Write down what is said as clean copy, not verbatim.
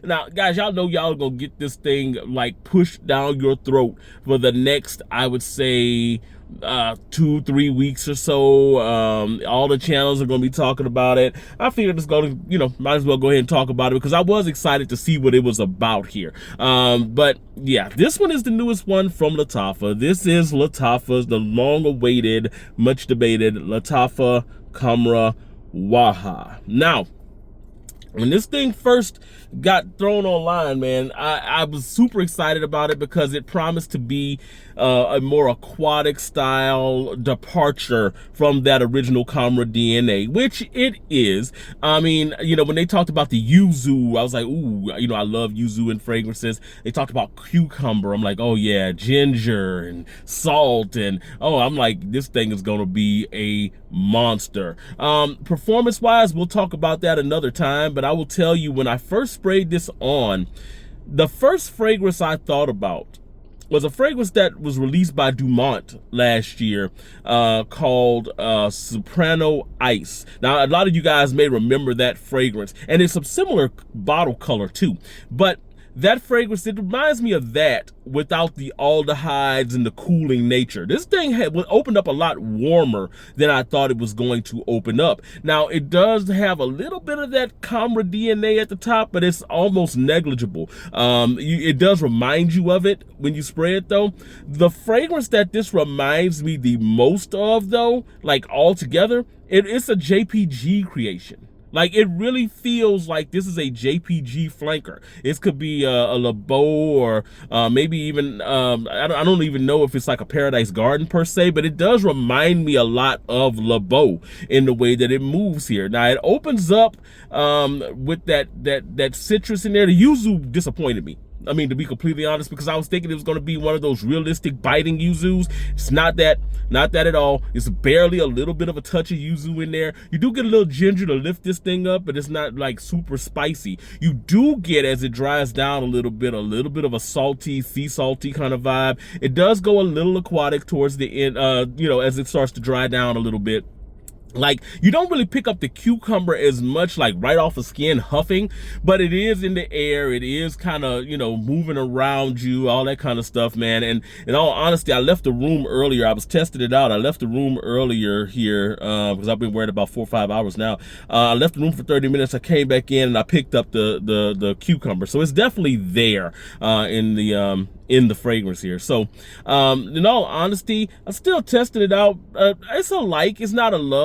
Now, guys, y'all know y'all gonna get this thing like pushed down your throat for the next, I would say, 2-3 weeks or so. All the channels are gonna be talking about it. I figured it's gonna, might as well go ahead and talk about it because I was excited to see what it was about here. But yeah, this one is the newest one from Lattafa. This is Lattafa's, the long-awaited, much debated Lattafa Camera Waha. Now, when this thing first got thrown online, man, I was super excited about it because it promised to be a more aquatic style departure from that original camera DNA, which it is. I mean, when they talked about the yuzu, I was like, ooh, I love yuzu and fragrances. They talked about cucumber. I'm like, oh yeah, ginger and salt. And oh, I'm like, this thing is going to be a monster. Performance wise, we'll talk about that another time, but I will tell you, when I first sprayed this on, the first fragrance I thought about was a fragrance that was released by Dumont last year, called Soprano Ice. Now, a lot of you guys may remember that fragrance, and it's a similar bottle color too, but that fragrance, it reminds me of that without the aldehydes and the cooling nature. This thing opened up a lot warmer than I thought it was going to open up. Now, it does have a little bit of that Camera DNA at the top, but it's almost negligible. It does remind you of it when you spray it, though. The fragrance that this reminds me the most of, though, like altogether, it's a JPG creation. Like, it really feels like this is a JPG flanker. It could be a LeBeau, or maybe even, I don't even know if it's like a Paradise Garden per se, but it does remind me a lot of LeBeau in the way that it moves here. Now, it opens up with that citrus in there. The yuzu disappointed me. I mean, to be completely honest, because I was thinking it was going to be one of those realistic biting yuzus. It's not that at all. It's barely a little bit of a touch of yuzu in there. You do get a little ginger to lift this thing up, but it's not like super spicy. You do get, as it dries down a little bit of a salty, sea salty kind of vibe. It does go a little aquatic towards the end, as it starts to dry down a little bit. Like, you don't really pick up the cucumber as much, like right off the skin huffing, but it is in the air. It is kind of, moving around you, all that kind of stuff, man. And in all honesty, I left the room earlier. I was testing it out. I left the room earlier here because I've been wearing about 4 or 5 hours now. I left the room for 30 minutes. I came back in and I picked up the cucumber. So it's definitely there in the fragrance here. So in all honesty, I'm still testing it out. It's a like, it's not a love.